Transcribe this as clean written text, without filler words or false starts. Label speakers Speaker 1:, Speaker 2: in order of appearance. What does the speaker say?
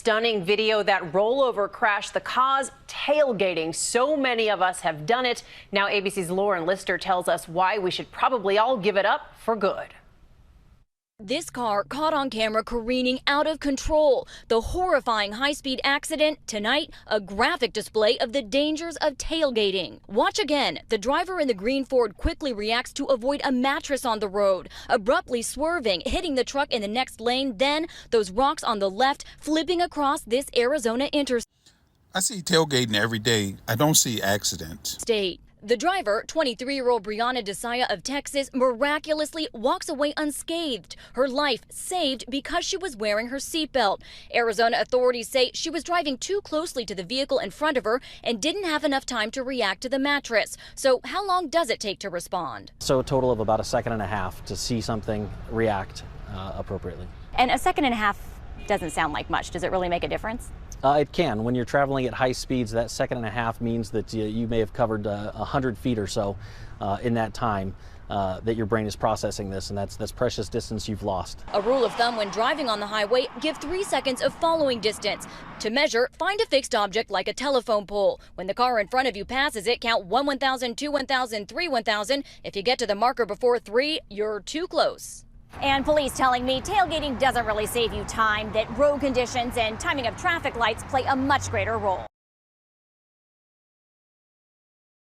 Speaker 1: stunning video, that rollover crash, the cause, tailgating. So many of us have done it. Now ABC's Lauren Lister tells us why we should probably all give it up for good.
Speaker 2: This car caught on camera careening out of control. The horrifying high-speed accident. Tonight, a graphic display of the dangers of tailgating. Watch again. The driver in the green Ford quickly reacts to avoid a mattress on the road, abruptly swerving, hitting the truck in the next lane. Then those rocks on the left flipping across this Arizona interstate.
Speaker 3: I see tailgating every day. I don't see accidents.
Speaker 2: The driver, 23-year-old Brianna Desaya of Texas, miraculously walks away unscathed. Her life saved because she was wearing her seatbelt. Arizona authorities say she was driving too closely to the vehicle in front of her and didn't have enough time to react to the mattress. So how long does it take to respond?
Speaker 4: So a total of about a second and a half to see something react appropriately.
Speaker 5: And a second and a half doesn't sound like much. Does it really make a difference?
Speaker 4: It can. When you're traveling at high speeds, that second and a half means that you may have covered 100 feet or so in that time that your brain is processing this, and that's precious distance you've lost.
Speaker 2: A rule of thumb when driving on the highway, give 3 seconds of following distance. To measure, find a fixed object like a telephone pole. When the car in front of you passes it, count 1 1,000, 2 1,000, 3 1,000. If you get to the marker before 3, you're too close.
Speaker 5: And police telling me tailgating doesn't really save you time, that road conditions and timing of traffic lights play a much greater role.